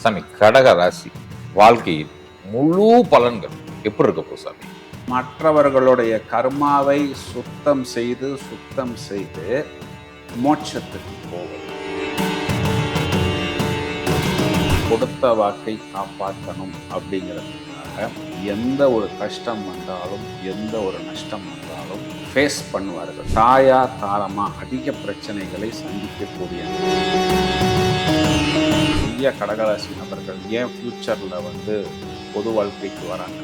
சாமி, கடக ராசி வாழ்க்கையில் முழு பலன்கள் எப்படி இருக்க போ சாமி? மற்றவர்களுடைய கர்மாவை சுத்தம் செய்து மோட்சத்துக்கு போவது. கொடுத்த வாக்கை காப்பாற்றணும் அப்படிங்கிறதுக்காக எந்த ஒரு கஷ்டம் வந்தாலும் எந்த ஒரு நஷ்டம் வந்தாலும் ஃபேஸ் பண்ணுவார்கள். தாயா தாரமா அதிக பிரச்சனைகளை சந்திக்கக்கூடிய கடகராசி நபர்கள் ஏன் ஃபியூச்சர்ல பொது வாழ்க்கைக்கு வராங்க?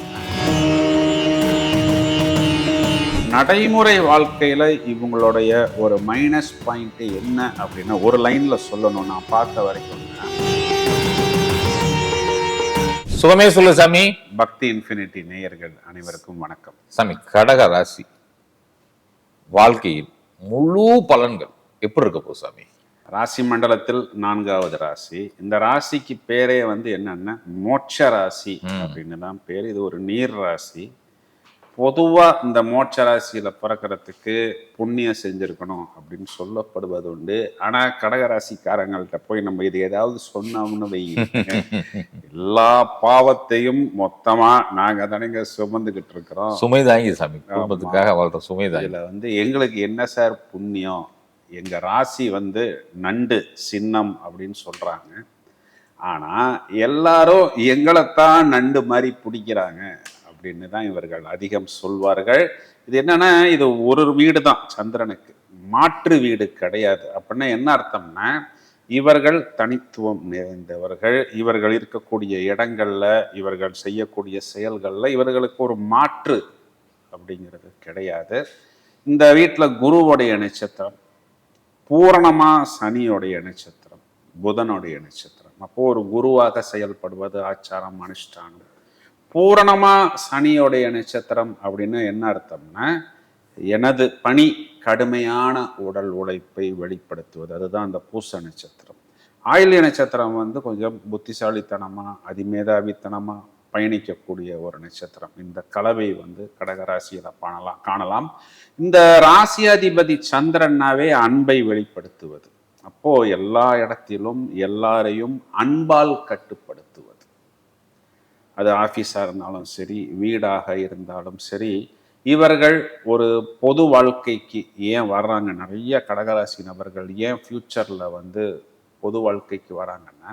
நடைமுறை வாழ்க்கையில இவங்களுடைய ஒரு மைனஸ் பாயிண்ட் என்ன அப்படின்னா, ஒரு லைன்ல சொல்லணும் நான் பார்த்த வரைக்கும், சுகமே சொல்லு சாமி. பக்தி இன்ஃபினிட்டி நேயர்கள் அனைவருக்கும் வணக்கம். சாமி, கடக ராசி வாழ்க்கையில் முழு பலன்கள் எப்படி இருக்க போ சாமி? ராசி மண்டலத்தில் 4வது ராசி. இந்த ராசிக்கு பேரே என்னன்னா மோட்ச ராசி அப்படின்னு தான் பேர். இது ஒரு நீர் ராசி. பொதுவா இந்த மோட்ச ராசியில பிறக்கிறதுக்கு புண்ணியம் செஞ்சிருக்கணும் அப்படின்னு சொல்லப்படுவது உண்டு. ஆனா கடகராசிக்காரங்கள்ட்ட போய் நம்ம இது ஏதாவது சொன்னோம்னு வை, எல்லா பாவத்தையும் மொத்தமா நாங்க தானேங்க சுமந்துகிட்டு இருக்கிறோம். சுமைதாங்கி சாமி, குடும்பத்துக்காக வாழ்ற சுமைதாங்கி. இதுல எங்களுக்கு என்ன சார் புண்ணியம்? எங்க ராசி நண்டு சின்னம் அப்படின்னு சொல்றாங்க. ஆனா எல்லாரும் எங்களைத்தான் நண்டு மாதிரி பிடிக்கிறாங்க அப்படின்னு தான் இவர்கள் அதிகம் சொல்வார்கள். இது என்னன்னா, இது ஒரு வீடு தான் சந்திரனுக்கு, மாற்று வீடு கிடையாது. அப்படின்னா என்ன அர்த்தம்னா, இவர்கள் தனித்துவம் நிறைந்தவர்கள். இவர்கள் இருக்கக்கூடிய இடங்கள்ல, இவர்கள் செய்யக்கூடிய செயல்கள்ல இவர்களுக்கு ஒரு மாற்று அப்படிங்கிறது கிடையாது. இந்த வீட்டுல குருவுடைய நட்சத்திரம், பூரணமா சனியோடைய நட்சத்திரம், புதனுடைய நட்சத்திரம். அப்போ ஒரு குருவாக செயல்படுவது ஆச்சாரம், அனுஷ்டானம். பூரணமா சனியோடைய நட்சத்திரம் அப்படின்னு என்ன அர்த்தம்னா, எனது பணி கடுமையான உடல் உழைப்பை வெளிப்படுத்துவது. அதுதான் அந்த பூச நட்சத்திரம். ஆயில்ய நட்சத்திரம் கொஞ்சம் புத்திசாலித்தனமா அதிமேதாவித்தனமா பயணிக்கக்கூடிய ஒரு நட்சத்திரம். இந்த கலவை கடகராசியில காணலாம். இந்த ராசியாதிபதி சந்திரனாவே அன்பை வெளிப்படுத்துவது. அப்போ எல்லா இடத்திலும் எல்லாரையும் அன்பால் கட்டுப்படுத்துவது. அது ஆஃபீஸாக இருந்தாலும் சரி, வீடாக இருந்தாலும் சரி. இவர்கள் ஒரு பொது வாழ்க்கைக்கு ஏன் வர்றாங்க? நிறைய கடகராசி நபர்கள் ஏன் ஃபியூச்சரில் பொது வாழ்க்கைக்கு வராங்கன்னா,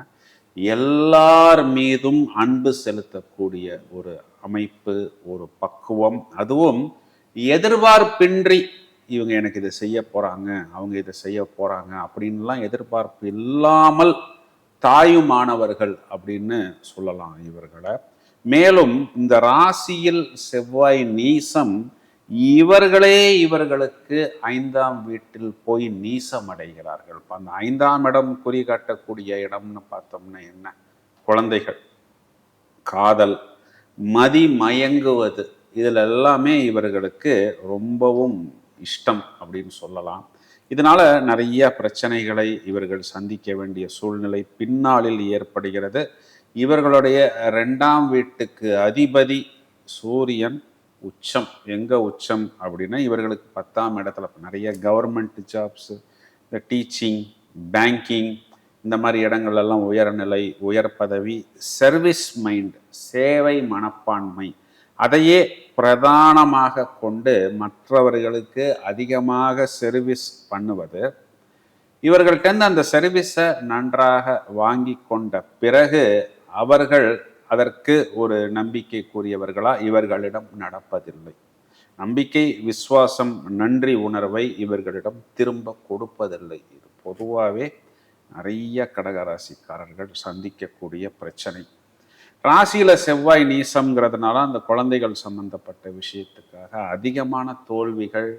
எல்லார் மீதும் அன்பு செலுத்தக்கூடிய ஒரு அமைப்பு, ஒரு பக்குவம். அதுவும் எதிர்பார்ப்பின்றி இவங்க எனக்கு இதை செய்ய போகிறாங்க, அவங்க இதை செய்ய போகிறாங்க அப்படின்லாம் எதிர்பார்ப்பு இல்லாமல் தாயுமானவர்கள் அப்படின்னு சொல்லலாம் இவர்களை. மேலும் இந்த ராசியில் செவ்வாய் நீசம், இவர்களே இவர்களுக்கு 5ஆம் வீட்டில் போய் நீசம் அடைகிறார்கள். அந்த 5ஆம் இடம் குறி காட்டக்கூடிய இடம்னு பார்த்தோம்னா என்ன? குழந்தைகள், காதல், மதி மயங்குவது, இதில் எல்லாமே இவர்களுக்கு ரொம்பவும் இஷ்டம் அப்படின்னு சொல்லலாம். இதனால நிறைய பிரச்சனைகளை இவர்கள் சந்திக்க வேண்டிய சூழ்நிலை பின்னாளில் ஏற்படுகிறது. இவர்களுடைய 2ஆம் வீட்டுக்கு அதிபதி சூரியன் உச்சம். எங்க உச்சம் அப்படின்னா, இவர்களுக்கு 10ஆம் இடத்துல நிறைய கவர்மெண்ட் ஜாப்ஸ், இந்த டீச்சிங், பேங்கிங், இந்த மாதிரி இடங்கள்லாம் உயர்நிலை, உயர் பதவி, சர்வீஸ் மைண்ட், சேவை மனப்பான்மை, அதையே பிரதானமாக கொண்டு மற்றவர்களுக்கு அதிகமாக சர்வீஸ் பண்ணுவது. இவர்கள்ட்ட அந்த சர்வீஸை நன்றாக வாங்கி கொண்ட பிறகு அவர்கள் அதற்கு ஒரு நம்பிக்கைக்குரியவர்களா இவர்களிடம் நடப்பதில்லை. நம்பிக்கை, விசுவாசம், நன்றி உணர்வை இவர்களிடம் திரும்ப கொடுப்பதில்லை. இது பொதுவாகவே நிறைய கடகராசிக்காரர்கள் சந்திக்கக்கூடிய பிரச்சனை. ராசியில செவ்வாய் நீசம்ங்கிறதுனால அந்த குழந்தைகள் சம்பந்தப்பட்ட விஷயத்துக்காக அதிகமான தோல்விகள்,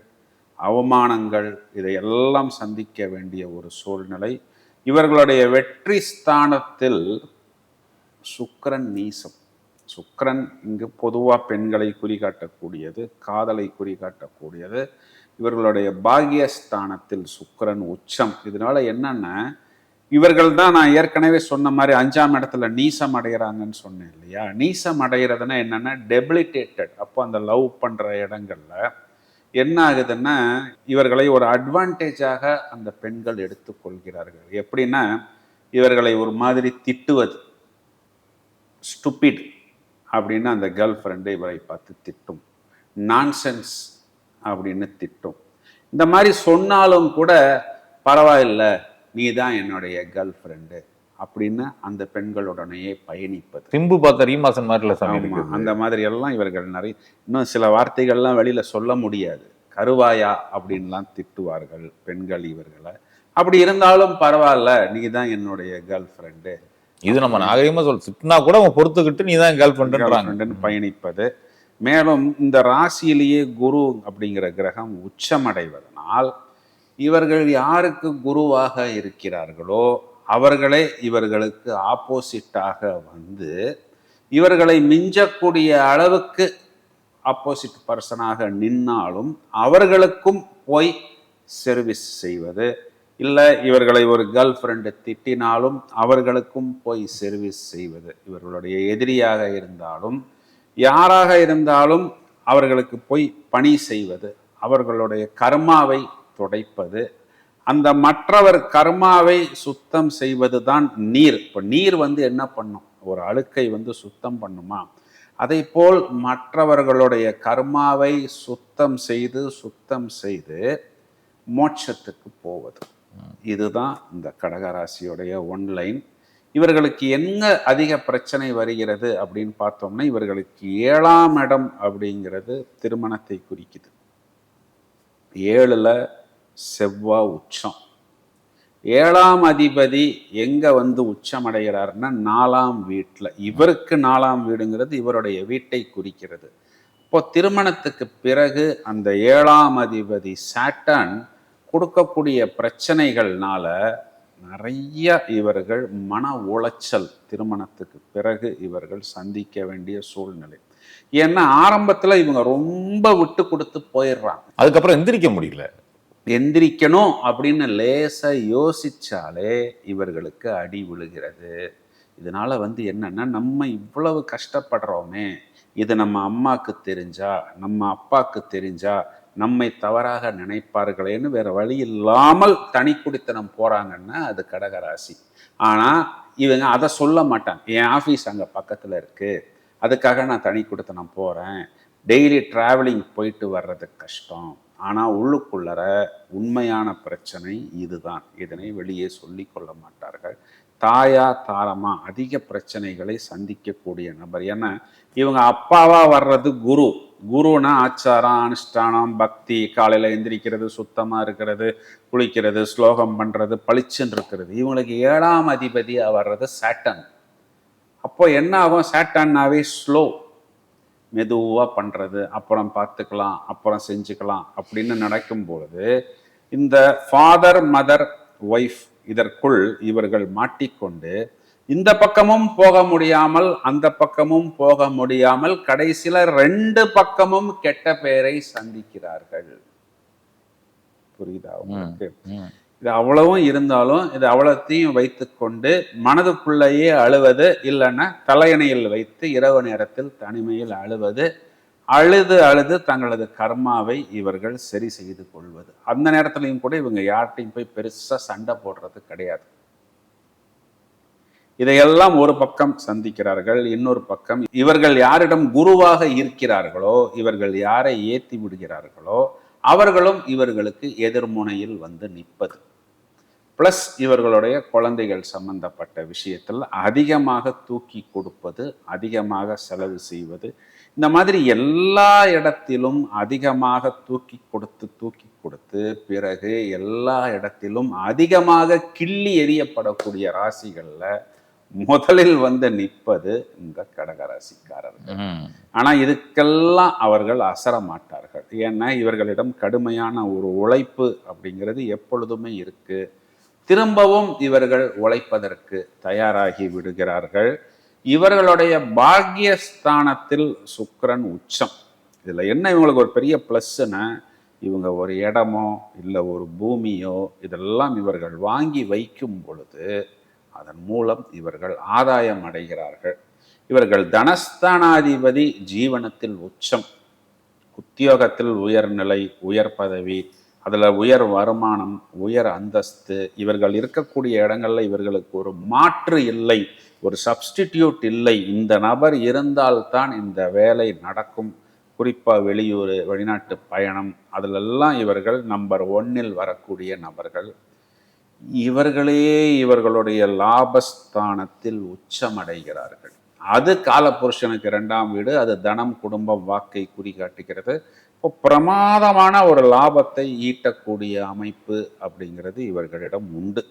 அவமானங்கள், இதையெல்லாம் சந்திக்க வேண்டிய ஒரு சூழ்நிலை. இவர்களுடைய வெற்றி ஸ்தானத்தில் சுக்கிரன் நீசம். சுக்கிரன் இங்கு பொதுவாக பெண்களை குறிகாட்டக்கூடியது, காதலை குறிகாட்டக்கூடியது. இவர்களுடைய பாகியஸ்தானத்தில் சுக்கிரன் உச்சம். இதனால என்னன்னா, இவர்கள் தான் நான் ஏற்கனவே சொன்ன மாதிரி 5ஆம் இடத்துல நீசம் அடைகிறாங்கன்னு சொன்னேன் இல்லையா? நீசம் அடைகிறதுனா என்னன்னா டெபிலிட்டேட்டட். அப்போ அந்த லவ் பண்ற இடங்கள்ல என்ன ஆகுதுன்னா, இவர்களை ஒரு அட்வான்டேஜாக அந்த பெண்கள் எடுத்துக்கொள்கிறார்கள். எப்படின்னா, இவர்களை ஒரு மாதிரி திட்டுவது, ஸ்டூபிட் அப்படின்னு அந்த கேர்ள் ஃப்ரெண்டு இவரை பார்த்து திட்டும், நான்சென்ஸ் அப்படின்னு திட்டும். இந்த மாதிரி சொன்னாலும் கூட பரவாயில்ல, நீ தான் என்னுடைய கேர்ள் ஃப்ரெண்டு அப்படின்னு அந்த பெண்களுடனேயே பயணிப்பது. சிம்பு பார்த்த ரீமாசன் மாதிரி அந்த மாதிரி எல்லாம் இவர்கள் நிறைய, இன்னும் சில வார்த்தைகள்லாம் வெளியில சொல்ல முடியாது, கருவாயா அப்படின்லாம் திட்டுவார்கள் பெண்கள் இவர்களை. அப்படி இருந்தாலும் பரவாயில்ல, நீ தான் என்னுடைய கேர்ள் ஃப்ரெண்டு, இது நம்ம நாகரிகமா திட்டினா கூட அவன் பொறுத்துக்கிட்டு நீ தான் கேர்ள் ஃப்ரெண்டுன்னு பயணிப்பது. மேலும் இந்த ராசியிலேயே குரு அப்படிங்கிற கிரகம் உச்சமடைவதனால் இவர்கள் யாருக்கு குருவாக இருக்கிறார்களோ அவர்களே இவர்களுக்கு ஆப்போசிட்டாக வந்து இவர்களை மிஞ்சக்கூடிய அளவுக்கு ஆப்போசிட் பர்சனாக நின்னாலும் அவர்களுக்கும் போய் சர்வீஸ் செய்வது, இல்லை இவர்களை ஒரு கேர்ள் ஃப்ரெண்டு திட்டினாலும் அவர்களுக்கும் போய் சர்வீஸ் செய்வது, இவர்களுடைய எதிரியாக இருந்தாலும் யாராக இருந்தாலும் அவர்களுக்கு போய் பணி செய்வது, அவர்களுடைய கர்மாவை துடைப்பது, அந்த மற்றவர் கர்மாவை சுத்தம் செய்வது தான் நீர். இப்போ நீர் என்ன பண்ணும், ஒரு அழுக்கை சுத்தம் பண்ணுமா, அதை போல் மற்றவர்களுடைய கர்மாவை சுத்தம் செய்து மோட்சத்துக்கு போவது. இதுதான் இந்த கடகராசியுடைய ஒன்லைன். இவர்களுக்கு என்ன அதிக பிரச்சனை வருகிறது அப்படின்னு பார்த்தோம்னா, இவர்களுக்கு 7ஆம் இடம் அப்படிங்கிறது திருமணத்தை குறிக்குது. 7ல் செவ்வாய் உச்சம். 7ஆம் அதிபதி எங்க உச்சம் அடைகிறாருன்னா 4ஆம் வீட்டில். இவருக்கு 4ஆம் வீடுங்கிறது இவருடைய வீட்டை குறிக்கிறது. இப்போ திருமணத்துக்கு பிறகு அந்த 7ஆம் அதிபதி சாட்டர்ன் கொடுக்கக்கூடிய பிரச்சனைகள்னால நிறைய இவர்கள் மன உளைச்சல் திருமணத்துக்கு பிறகு இவர்கள் சந்திக்க வேண்டிய சூழ்நிலை. ஏன்னா ஆரம்பத்துல இவங்க ரொம்ப விட்டு கொடுத்து போயிடுறாங்க, அதுக்கப்புறம் எந்திரிக்க முடியல. எந்திரிக்கணும் அப்படின்னு லேசா யோசிச்சாலே இவர்களுக்கு அடி விழுகிறது. இதனால என்னன்னா, நம்ம இவ்வளவு கஷ்டப்படுறோமே, இது நம்ம அம்மாக்கு தெரிஞ்சா, நம்ம அப்பாக்கு தெரிஞ்சா நம்மை தவறாக நினைப்பார்களேன்னு வேற வழி இல்லாமல் தனி குடித்தனம் போறாங்கன்னா அது கடகராசி. ஆனா இவங்க அதை சொல்ல மாட்டாங்க. என் ஆஃபீஸ் அங்கே பக்கத்தில் இருக்கு, அதுக்காக நான் தனி குடித்தனம் போறேன், டெய்லி டிராவலிங் போயிட்டு வர்றது கஷ்டம். ஆனால் உள்ளுக்குள்ளற உண்மையான பிரச்சனை இதுதான். இதனை வெளியே சொல்லி கொள்ள மாட்டார்கள். தாயா தாரமா அதிக பிரச்சனைகளை சந்திக்கக்கூடிய நபர். ஏன்னா இவங்க அப்பாவா வர்றது குரு. குருனா ஆச்சாரம், அனுஷ்டானம், பக்தி, காலையில் எந்திரிக்கிறது, சுத்தமாக இருக்கிறது, குளிக்கிறது, ஸ்லோகம் பண்ணுறது, பளிச்சுன்னு இருக்கிறது. இவங்களுக்கு 7ஆம் அதிபதியாக வர்றது சாட்டன். அப்போ என்ன ஆகும், சாட்டன்னாவே ஸ்லோ, மெதுவாக பண்ணுறது, அப்புறம் பார்த்துக்கலாம், அப்புறம் செஞ்சுக்கலாம் அப்படின்னு நடக்கும் பொழுது இந்த ஃபாதர் மதர் ஒய்ஃப் இதற்குள் இவர்கள் மாட்டிக்கொண்டு இந்த பக்கமும் போக முடியாமல் அந்த பக்கமும் போக முடியாமல் கடைசியில 2 பக்கமும் கெட்ட பெயரை சந்திக்கிறார்கள். புரியுதா உங்களுக்கு? இது அவ்வளவும் இருந்தாலும் இது அவ்வளத்தையும் வைத்துக்கொண்டு மனதுக்குள்ளேயே அழுவது, இல்லைன்னா தலையணையில் வைத்து இரவு நேரத்தில் தனிமையில் அழுவது, அழுது தங்களது கர்மாவை இவர்கள் சரி செய்து கொள்வது. அந்த நேரத்திலையும் கூட இவங்க யார்கிட்டையும் போய் பெருசா சண்டை போடுறது கிடையாது. இதையெல்லாம் ஒரு பக்கம் சந்திக்கிறார்கள். இன்னொரு பக்கம் இவர்கள் யாரிடம் குருவாக இருக்கிறார்களோ, இவர்கள் யாரை ஏத்தி விடுகிறார்களோ அவர்களும் இவர்களுக்கு எதிர்முனையில் நிற்பது. பிளஸ் இவர்களுடைய குழந்தைகள் சம்பந்தப்பட்ட விஷயத்தில் அதிகமாக தூக்கி கொடுப்பது, அதிகமாக செலவு செய்வது, இந்த மாதிரி எல்லா இடத்திலும் அதிகமாக தூக்கி கொடுத்து பிறகு எல்லா இடத்திலும் அதிகமாக கிள்ளி எறியப்படக்கூடிய ராசிகள்ல முதலில் நிற்பது இந்த கடகராசிக்காரர்கள். ஆனா இதுக்கெல்லாம் அவர்கள் அசர மாட்டார்கள். ஏன்னா இவர்களிடம் கடுமையான ஒரு உழைப்பு அப்படிங்கிறது எப்பொழுதுமே இருக்கு. திரும்பவும் இவர்கள் உழைப்பதற்கு தயாராகி விடுகிறார்கள். இவர்களுடைய பாக்யஸ்தானத்தில் சுக்கிரன் உச்சம். இதுல என்ன இவங்களுக்கு ஒரு பெரிய பிளஸ்னா, இவங்க ஒரு இடமோ இல்லை ஒரு பூமியோ இதெல்லாம் இவர்கள் வாங்கி வைக்கும் பொழுது அதன் மூலம் இவர்கள் ஆதாயம் அடைகிறார்கள். இவர்கள் தனஸ்தானாதிபதி ஜீவனத்தில் உச்சம், உத்தியோகத்தில் உயர்நிலை, உயர் பதவி, அதில் உயர் வருமானம், உயர் அந்தஸ்து, இவர்கள் இருக்கக்கூடிய இடங்கள்ல இவர்களுக்கு ஒரு மாற்று இல்லை, ஒரு சப்ஸ்டிடியூட் இல்லை, இந்த நபர் இருந்தால்தான் இந்த வேலை நடக்கும். குறிப்பாக வெளியூர், வெளிநாட்டு பயணம், அதிலெல்லாம் இவர்கள் நம்பர் 1ல் வரக்கூடிய நபர்கள். இவர்களே இவர்களுடைய லாபஸ்தானத்தில் உச்சமடைகிறார்கள். அது காலபுருஷனுக்கு 2ஆம் வீடு, அது தனம், குடும்பம், வாக்கை குறிகாட்டுகிறது. இப்போ பிரமாதமான ஒரு லாபத்தை ஈட்டக்கூடிய அமைப்பு அப்படிங்கிறது இவர்களிடம் உண்டு.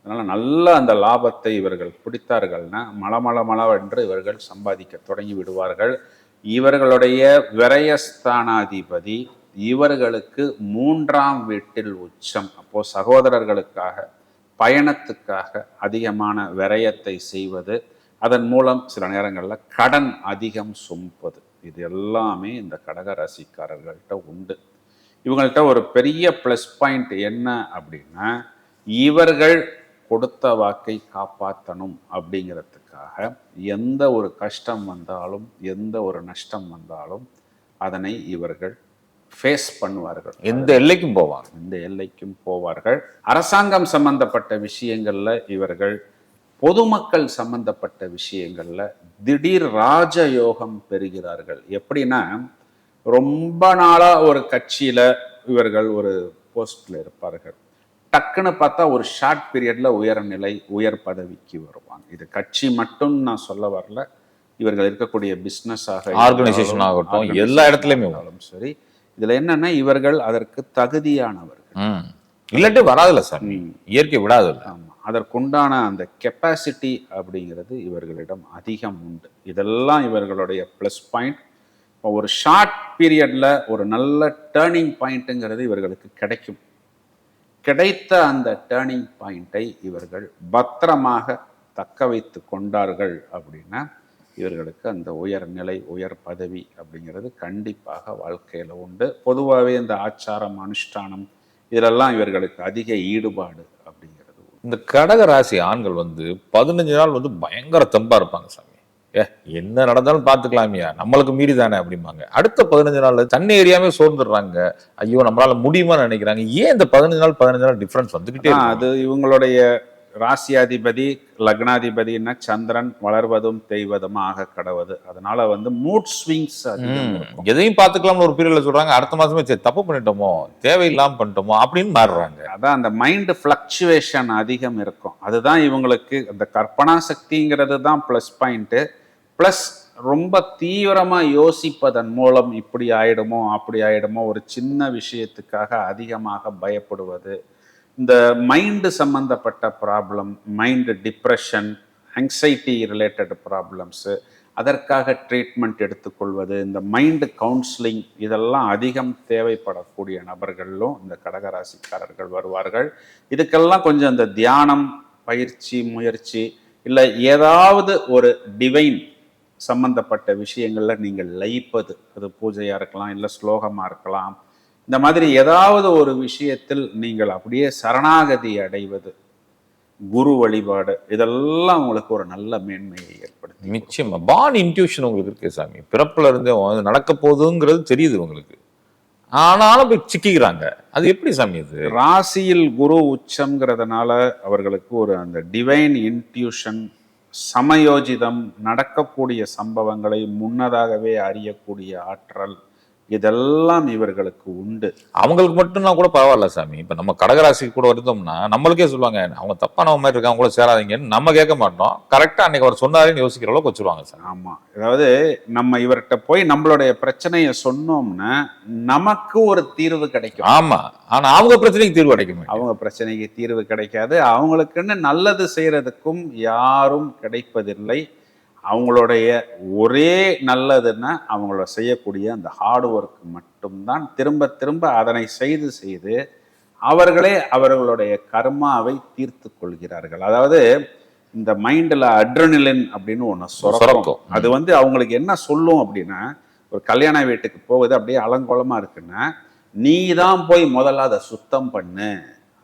அதனால் நல்ல அந்த லாபத்தை இவர்கள் பிடித்தார்கள்னா மளமளமளவென்று இவர்கள் சம்பாதிக்க தொடங்கி விடுவார்கள். இவர்களுடைய விரயஸ்தானாதிபதி இவர்களுக்கு 3ஆம் வீட்டில் உச்சம். அப்போ சகோதரர்களுக்காக, பயணத்துக்காக அதிகமான விரயத்தை செய்வது, அதன் மூலம் சில நேரங்களில் கடன் அதிகம் சுமப்பது, இது எல்லாமே இந்த கடகராசிக்காரர்கள்ட்ட உண்டு. இவங்கள்ட்ட ஒரு பெரிய ப்ளஸ் பாயிண்ட் என்ன அப்படின்னா, இவர்கள் கொடுத்த வாக்கை காப்பாற்றணும் அப்படிங்கிறதுக்காக எந்த ஒரு கஷ்டம் வந்தாலும், எந்த ஒரு நஷ்டம் வந்தாலும் அதனை இவர்கள் ஃபேஸ் பண்ணுவார்கள். எந்த எல்லைக்கும் போவாங்க. எந்த எல்லைக்கும் போவார்கள். அரசாங்கம் சம்பந்தப்பட்ட விஷயங்கள்ல இவர்கள், பொதுமக்கள் சம்பந்தப்பட்ட விஷயங்கள்ல திடீர் ராஜயோகம் பெறுகிறார்கள். எப்படின்னா, ரொம்ப நாளா ஒரு கட்சியில இவர்கள் ஒரு போஸ்ட்ல இருப்பார்கள். டக்குன்னு பார்த்தா ஒரு ஷார்ட் பீரியட்ல உயர்நிலை, உயர் பதவிக்கு வருவாங்க. இது கட்சி மட்டும் நான் சொல்ல வரல, இவர்கள் இருக்கக்கூடிய பிசினஸ் ஆர்கனைசேஷன் ஆகட்டும், எல்லா இடத்துலயுமே சரி. இதுல என்னன்னா, இவர்கள் அதற்கு தகுதியானவர்கள். இல்லாட்டி வராதுல்ல சார், இயற்கை விடாது. ஆமா, அதற்குண்டான அந்த கெப்பாசிட்டி அப்படிங்கிறது இவர்களிடம் அதிகம் உண்டு. இதெல்லாம் இவர்களுடைய ப்ளஸ் பாயிண்ட். இப்போ ஒரு ஷார்ட் பீரியட்ல ஒரு நல்ல டேர்னிங் பாயிண்ட்டுங்கிறது இவர்களுக்கு கிடைக்கும். கிடைத்த அந்த டேர்னிங் பாயிண்டை இவர்கள் பத்திரமாக தக்க வைத்து கொண்டார்கள் அப்படின்னா இவர்களுக்கு அந்த உயர்நிலை, உயர் பதவி அப்படிங்கிறது கண்டிப்பாக வாழ்க்கையில் உண்டு. பொதுவாகவே இந்த ஆச்சாரம், அனுஷ்டானம் இதிலெல்லாம் இவர்களுக்கு அதிக ஈடுபாடு அப்படிங்கிறது. இந்த கடக ராசி ஆண்கள் 15 நாள் பயங்கர தெம்பா இருப்பாங்க சாமி. என்ன நடந்தாலும் பார்த்துக்கலாமியா, நம்மளுக்கு மீறி தானே அப்படிம்பாங்க. அடுத்த 15 நாள்ல தண்ணி ஏரியாவே சோர்ந்துடுறாங்க. ஐயோ நம்மளால முடியுமான்னு நினைக்கிறாங்க. ஏன் இந்த 15 நாள் டிஃபரன்ஸ் வந்துகிட்டே? அது இவங்களுடைய ராசியாதிபதி, லக்னாதிபதினா சந்திரன் வளர்வதும் தேய்வதுமாக கடவுது. அதனால மூட் ஸ்விங்ஸ் எதையும் பார்த்துக்கலாம்னு ஒரு பீரியட்ல சொல்றாங்க. அடுத்த மாசமே சரி தப்பு பண்ணிட்டோமோ, தேவையில்லாம பண்ணிட்டோமோ அப்படின்னு மாறுறாங்க. அதான் அந்த மைண்ட் ஃபிளக்சுவேஷன் அதிகம் இருக்கும். அதுதான் இவங்களுக்கு அந்த கற்பனா சக்திங்கிறது தான் ப்ளஸ் பாயிண்ட். ப்ளஸ் ரொம்ப தீவிரமா யோசிப்பதன் மூலம் இப்படி ஆயிடுமோ அப்படி ஆயிடுமோ, ஒரு சின்ன விஷயத்துக்காக அதிகமாக பயப்படுவது, இந்த மைண்டு சம்பந்தப்பட்ட problem, mind depression, anxiety related problems, அதற்காக ட்ரீட்மெண்ட் எடுத்துக்கொள்வது, இந்த மைண்டு கவுன்சிலிங், இதெல்லாம் அதிகம் தேவைப்படக்கூடிய நபர்களும் இந்த கடகராசிக்காரர்கள் வருவார்கள். இதுக்கெல்லாம் கொஞ்சம் இந்த தியானம், பயிற்சி, முயற்சி, இல்லை ஏதாவது ஒரு டிவைன் சம்பந்தப்பட்ட விஷயங்கள்ல நீங்கள் லயிப்பது, அது பூஜையாக இருக்கலாம், இல்லை ஸ்லோகமாக இருக்கலாம், இந்த மாதிரி ஏதாவது ஒரு விஷயத்தில் நீங்கள் அப்படியே சரணாகதி அடைவது, குரு வழிபாடு, இதெல்லாம் உங்களுக்கு ஒரு நல்ல மேன்மையை ஏற்படுத்தும். நிச்சயமா பான் இன்ட்யூஷன் உங்களுக்கு இருக்கு சாமி. பிறப்புல இருந்தே நடக்க போகுதுங்கிறது தெரியுது உங்களுக்கு, ஆனாலும் போய் சிக்கிக்கிறாங்க. அது எப்படி சாமி? இது ராசியில் குரு உச்சம்ங்கிறதுனால அவர்களுக்கு ஒரு அந்த டிவைன் இன்ட்யூஷன், சமயோஜிதம், நடக்கக்கூடிய சம்பவங்களை முன்னதாகவே அறியக்கூடிய ஆற்றல், இதெல்லாம் இவர்களுக்கு உண்டு. அவங்களுக்கு மட்டும்னா கூட பரவாயில்ல சாமி. இப்ப நம்ம கடகராசிக்கு கூட இருந்தோம்னா நம்மளுக்கே சொல்லுவாங்க, அவங்க தப்பான மாதிரி இருக்காங்க, கூட சேராதீங்கன்னு. நம்ம கேட்க மாட்டோம். கரெக்டா அன்னைக்கு அவர் சொன்னாருன்னு யோசிக்கிற அளவுக்கு வச்சிருவாங்க சார். ஆமா, அதாவது நம்ம இவர்கிட்ட போய் நம்மளுடைய பிரச்சனையை சொன்னோம்னா நமக்கு ஒரு தீர்வு கிடைக்கும். ஆமா, ஆனா அவங்க பிரச்சனைக்கு தீர்வு கிடைக்கும். அவங்க பிரச்சனைக்கு தீர்வு கிடைக்காது. அவங்களுக்குன்னு நல்லது செய்யறதுக்கும் யாரும் கிடைப்பதில்லை. அவங்களுடைய ஒரே நல்லதுன்னா அவங்களோட செய்யக்கூடிய அந்த ஹார்ட் ஒர்க் மட்டும்தான். திரும்ப திரும்ப அதனை செய்து செய்து அவர்களே அவர்களுடைய கர்மாவை தீர்த்து கொள்கிறார்கள். அதாவது இந்த மைண்டில் அட்ரினலின் அப்படின்னு ஒன்று சுரக்கும். அது அவங்களுக்கு என்ன சொல்லும் அப்படின்னா, ஒரு கல்யாண வீட்டுக்கு போகுது, அப்படியே அலங்கோலமா இருக்குன்னா, நீ தான் போய் முதல்ல அதை சுத்தம் பண்ணு,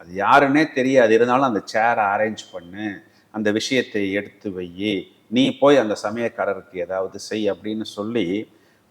அது யாருன்னே தெரியாது, இருந்தாலும் அந்த சேரை அரேஞ்ச் பண்ணு, அந்த விஷயத்தை எடுத்து வை, நீ போய் அந்த சமயக்காரருக்கு ஏதாவது செய் அப்படின்னு சொல்லி,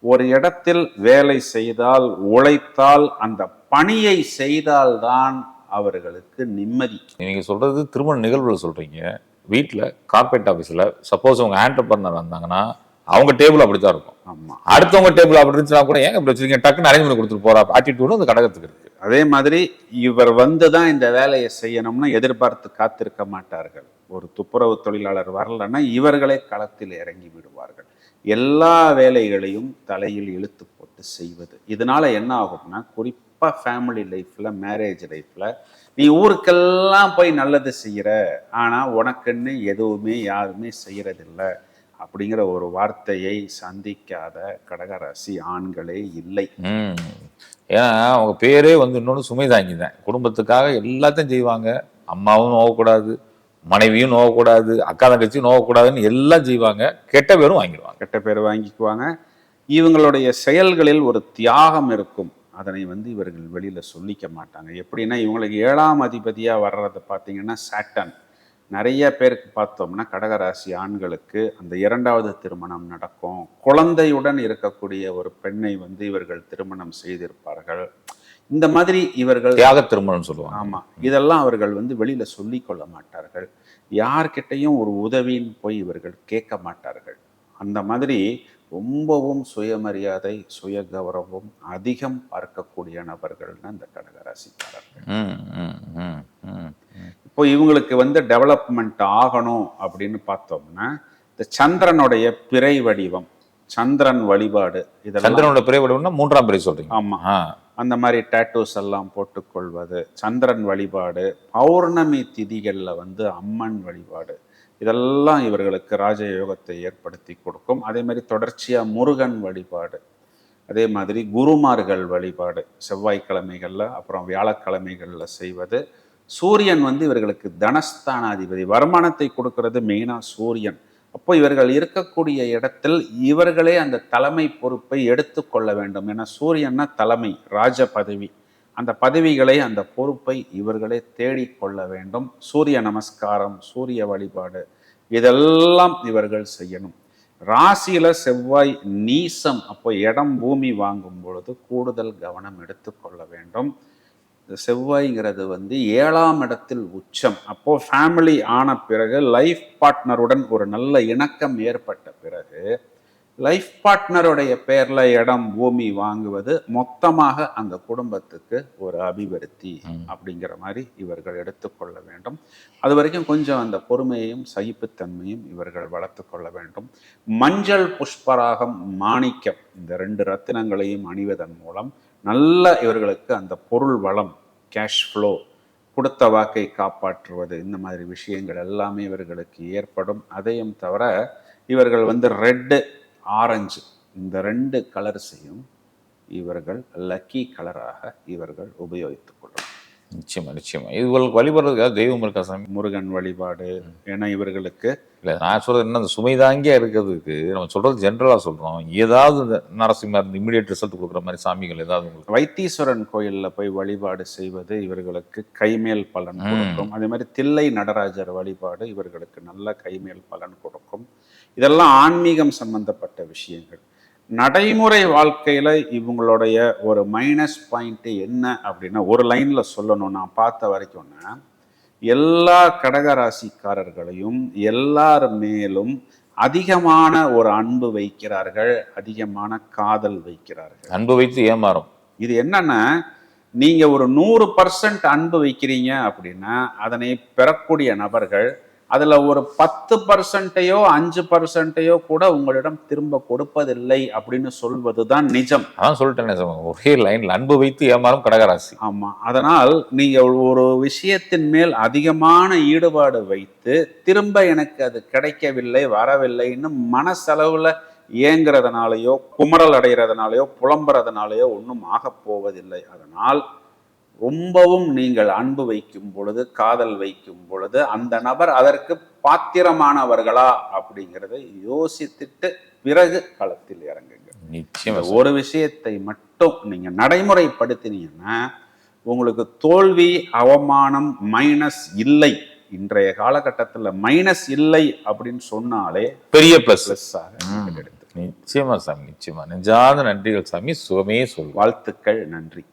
ஒரு இடத்தில் வேலை செய்தால், உழைத்தால் அந்த பணியை செய்தால்தான் அவர்களுக்கு நிம்மதி. நீங்க சொல்றது திருமண நிகழ்வுல சொல்றீங்க. வீட்டுல கார்பரேட் ஆபீஸ்ல சப்போஸ் அவங்க ஆண்டர்பிரனர் வந்தாங்கன்னா அவங்க டேபிள் அப்படித்தான் இருக்கும். ஆமா, அடுத்தவங்க டேபிள் அப்படி இருந்துச்சுன்னா கூட ஏங்க இப்படி வச்சிருக்கீங்க, டக்குன்னு அரேஞ்ச் பண்ணி கொடுத்துட்டு போறா ஆட்டிடியூடும் அந்த கடகத்துக்கு இருக்கு. அதே மாதிரி இவர் வந்துதான் இந்த வேலையை செய்யணும்னு எதிர்பார்த்து காத்திருக்க மாட்டார்கள். ஒரு துப்புரவு தொழிலாளர் வரலன்னா இவர்களே களத்தில் இறங்கி விடுவார்கள். எல்லா வேலைகளையும் தலையில் இழுத்து போட்டு செய்வது. இதனால என்ன ஆகும்னா, குறிப்பா ஃபேமிலி லைஃப்ல, மேரேஜ் லைஃப்ல, நீ ஊருக்கெல்லாம் போய் நல்லது செய்யற, ஆனா உனக்குன்னு எதுவுமே யாருமே செய்யறதில்லை அப்படிங்கிற ஒரு வார்த்தையை சந்திக்காத கடகராசி ஆண்களே இல்லை. ஏன்னா அவங்க பேரே வந்து இன்னொன்று சுமை தாங்கிதான். குடும்பத்துக்காக எல்லாத்தையும் செய்வாங்க. அம்மாவும் நோவக்கூடாது, மனைவியும் நோவக்கூடாது, அக்கா தங்கச்சியும் நோவக்கூடாதுன்னு எல்லாம் செய்வாங்க. கெட்ட பேரும் வாங்கிடுவாங்க. கெட்ட பேர் வாங்கிக்குவாங்க. இவங்களுடைய செயல்களில் ஒரு தியாகம் இருக்கும். அதனை வந்து இவர்கள் வெளியில சொல்லிக்க மாட்டாங்க. எப்படின்னா, இவங்களுக்கு 7ஆம் அதிபதியா வர்றதை பார்த்தீங்கன்னா சாட்டன். நிறைய பேருக்கு பார்த்தோம்னா கடகராசி ஆண்களுக்கு அந்த 2வது திருமணம் நடக்கும். குழந்தையுடன் இருக்கக்கூடிய ஒரு பெண்ணை வந்து இவர்கள் திருமணம் செய்திருப்பார்கள். இந்த மாதிரி இவர்கள் தியாக திருமணம் சொல்லுவாங்க. ஆமா, இதெல்லாம் அவர்கள் வந்து வெளியில சொல்லி கொள்ள மாட்டார்கள். யார்கிட்டையும் ஒரு உதவின்னு போய் இவர்கள் கேட்க மாட்டார்கள். அந்த மாதிரி ரொம்பவும் சுயமரியாதை, சுய கௌரவம் அதிகம் பார்க்கக்கூடிய நபர்கள்னா இந்த கடகராசிக்காரர்கள். இப்போ இவங்களுக்கு வந்து டெவலப்மெண்ட் ஆகணும் அப்படின்னு பார்த்தோம்னா, இந்த சந்திரனுடைய பிறை வடிவம், சந்திரன் வழிபாடு, இதெல்லாம் சந்திரனோட பிறை வடிவம்னா 3ஆம் பிறை சொல்றீங்க. ஆமா, அந்த மாதிரி டேட்டூஸ் எல்லாம் போட்டுக்கொள்வது, சந்திரன் வழிபாடு, பௌர்ணமி திதிகள்ல வந்து அம்மன் வழிபாடு, இதெல்லாம் இவர்களுக்கு ராஜயோகத்தை ஏற்படுத்தி கொடுக்கும். அதே மாதிரி தொடர்ச்சியா முருகன் வழிபாடு, அதே மாதிரி குருமார்கள் வழிபாடு செவ்வாய்க்கிழமைகள்ல, அப்புறம் வியாழக்கிழமைகள்ல செய்வது. சூரியன் வந்து இவர்களுக்கு தனஸ்தானாதிபதி, வருமானத்தை கொடுக்கிறது மெயினா சூரியன். அப்போ இவர்கள் இருக்கக்கூடிய இடத்தில் இவர்களே அந்த தலைமை பொறுப்பை எடுத்துக்கொள்ள வேண்டும். ஏன்னா சூரியன்னா தலைமை, ராஜ பதவி. அந்த பதவிகளை, அந்த பொறுப்பை இவர்களே தேடிக்கொள்ள வேண்டும். சூரிய நமஸ்காரம், சூரிய வழிபாடு, இதெல்லாம் இவர்கள் செய்யணும். ராசியில செவ்வாய் நீசம், அப்போ இடம் பூமி வாங்கும் பொழுது கூடுதல் கவனம் எடுத்துக்கொள்ள வேண்டும். செவ்வாய்ங்கிறது வந்து 7ஆம் இடத்தில் உச்சம். அப்போ ஃபேமிலி ஆன பிறகு, லைஃப் பார்ட்னருடன் ஒரு நல்ல இணக்கம் ஏற்பட்ட பிறகு, லைஃப் பார்ட்னருடைய பேர்ல இடம் பூமி வாங்குவது மொத்தமாக அந்த குடும்பத்துக்கு ஒரு அபிவிருத்தி அப்படிங்கிற மாதிரி இவர்கள் எடுத்துக்கொள்ள வேண்டும். அது வரைக்கும் கொஞ்சம் அந்த பொறுமையையும் சகிப்புத்தன்மையும் இவர்கள் வளர்த்து கொள்ள வேண்டும். மஞ்சள், புஷ்பராகம், மாணிக்கம், இந்த 2 ரத்தினங்களையும் அணிவதன் மூலம் நல்ல இவர்களுக்கு அந்த பொருள் வளம், கேஷ் ஃப்ளோ, கொடுத்த வாக்கை காப்பாற்றுவது, இந்த மாதிரி விஷயங்கள் எல்லாமே இவர்களுக்கு ஏற்படும். அதையும் தவிர இவர்கள் வந்து ரெட்டு, ஆரஞ்சு, இந்த 2 கலர்ஸையும் இவர்கள் லக்கி கலராக இவர்கள் உபயோகித்துக் கொள்ளலாம். நிச்சயமா நிச்சயமா. இவர்களுக்கு வழிபடுறதுக்காக தெய்வம் இருக்கா சாமி? முருகன் வழிபாடு. ஏன்னா இவர்களுக்கு இல்லை, நான் சொல்றது என்ன, அந்த சுமை தாங்கியா இருக்கிறதுக்கு நம்ம சொல்றது ஜென்ரலா சொல்றோம். ஏதாவது இந்த நரசிம்மர் இமிடியேட் ரிசல்ட் கொடுக்குற மாதிரி சாமிகள் ஏதாவது உங்களுக்கு? வைத்தீஸ்வரன் கோயில்ல போய் வழிபாடு செய்வது இவர்களுக்கு கைமேல் பலன் கொடுக்கும். அதே மாதிரி தில்லை நடராஜர் வழிபாடு இவர்களுக்கு நல்ல கைமேல் பலன் கொடுக்கும். இதெல்லாம் ஆன்மீகம் சம்பந்தப்பட்ட விஷயங்கள். நடைமுறை வாழ்க்கையில இவங்களுடைய ஒரு மைனஸ் பாயிண்ட் என்ன அப்படின்னா, ஒரு லைன்ல சொல்லணும், நான் பார்த்த வரைக்கும்னா, எல்லா கடகராசிக்காரர்களையும் எல்லார் மேலும் அதிகமான ஒரு அன்பு வைக்கிறார்கள், அதிகமான காதல் வைக்கிறார்கள். அன்பு வைத்து ஏமாறும். இது என்னன்னா, நீங்க ஒரு 100% அன்பு வைக்கிறீங்க அப்படின்னா அதனை பெறக்கூடிய நபர்கள் அதுல ஒரு 10%யோ 5%யோ கூட உங்களிடம் திரும்ப கொடுப்பதில்லை அப்படின்னு சொல்வதுதான் நிஜம். அதான் சொல்லிட்டேன், ஒரே லைன்ல அன்பு வைத்து ஏமாறும் கடகராசி. ஆமா, அதனால் நீங்க ஒரு விஷயத்தின் மேல் அதிகமான ஈடுபாடு வைத்து திரும்ப எனக்கு அது கிடைக்கவில்லை, வரவில்லைன்னு மனசளவுல ஏங்குறதுனாலயோ, குமரல் அடைகிறதுனாலயோ, புலம்புறதுனாலயோ ஒன்றும் ஆக போவதில்லை. அதனால் ரொம்பவும் நீங்கள் அன்பு வைக்கும் பொழுது, காதல் வைக்கும் பொழுது, அந்த நபர் அதற்கு பாத்திரமானவர்களா அப்படிங்கிறத யோசித்துட்டு பிறகு களத்தில் இறங்குங்க. நிச்சயமா. ஒரு விஷயத்தை மட்டும் நீங்க நடைமுறைப்படுத்தினீங்கன்னா உங்களுக்கு தோல்வி, அவமானம், மைனஸ் இல்லை. இன்றைய காலகட்டத்தில் மைனஸ் இல்லை அப்படின்னு சொன்னாலே பெரிய பிளஸ் ஆக எடுத்து. நிச்சயமா சாமி, நிச்சயமா. நெஞ்சார்ந்த நன்றிகள் சாமி. சுகமே சொல். வாழ்த்துக்கள். நன்றி.